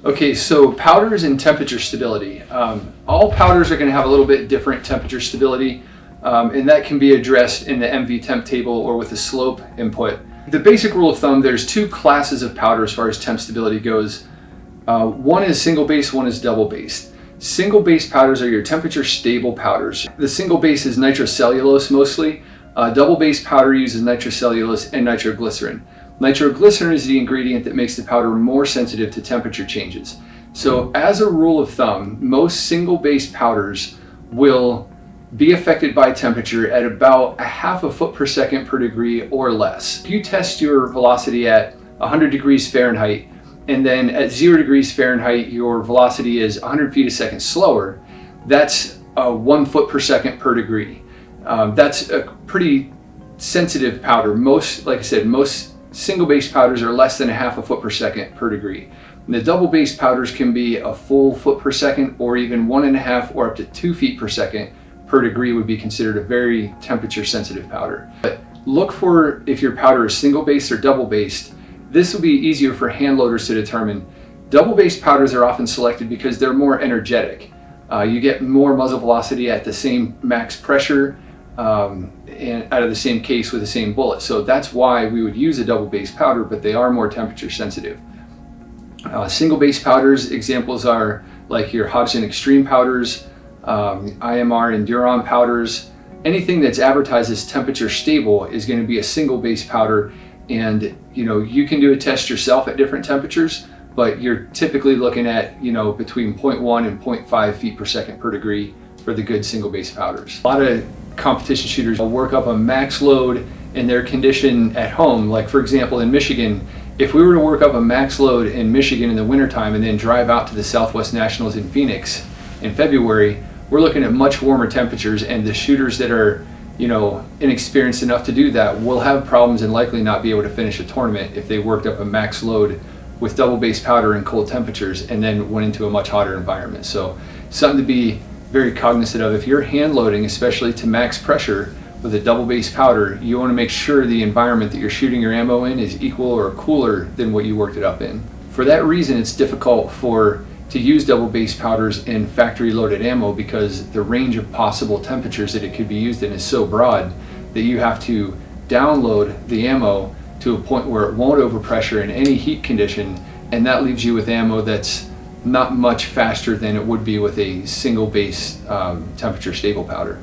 Okay, so powders and temperature stability. All powders are going to have a little bit different temperature stability, and that can be addressed in the MV temp table or with a slope input. The basic rule of thumb, there's two classes of powder as far as temp stability goes. One is single base, one is double base. Single base powders are your temperature stable powders. The single base is nitrocellulose mostly. Double base powder uses nitrocellulose and nitroglycerin. Nitroglycerin is the ingredient that makes the powder more sensitive to temperature changes. So as a rule of thumb, most single base powders will be affected by temperature at about 1/2 foot per second per degree or less. If you test your velocity at 100 degrees Fahrenheit and then at 0 degrees Fahrenheit your velocity is 100 feet a second slower, that's 1 foot per second per degree. That's a pretty sensitive powder. Like I said, most single base powders are less than 1/2 foot per second per degree. And the double base powders can be a full foot per second, or even 1.5 or up to 2 feet per second per degree would be considered a very temperature sensitive powder. But look for if your powder is single based or double based. This will be easier for hand loaders to determine. Double based powders are often selected because they're more energetic. You get more muzzle velocity at the same max pressure and out of the same case with the same bullet. So that's why we would use a double base powder, but they are more temperature sensitive. Single base powders, examples are like your Hodgson Extreme powders, IMR and Duron powders. Anything that's advertised as temperature stable is going to be a single base powder, and you can do a test yourself at different temperatures, but you're typically looking at between 0.1 and 0.5 feet per second per degree for the good single base powders. A lot of competition shooters will work up a max load in their condition at home. Like for example, in Michigan, if we were to work up a max load in Michigan in the wintertime and then drive out to the Southwest Nationals in Phoenix in February, we're looking at much warmer temperatures, and the shooters that are inexperienced enough to do that will have problems and likely not be able to finish a tournament if they worked up a max load with double base powder in cold temperatures and then went into a much hotter environment. So something to be very cognizant of. If you're hand loading, especially to max pressure with a double base powder, you want to make sure the environment that you're shooting your ammo in is equal or cooler than what you worked it up in. For that reason, it's difficult to use double base powders in factory loaded ammo because the range of possible temperatures that it could be used in is so broad that you have to download the ammo to a point where it won't overpressure in any heat condition, and that leaves you with ammo that's not much faster than it would be with a single base temperature stable powder.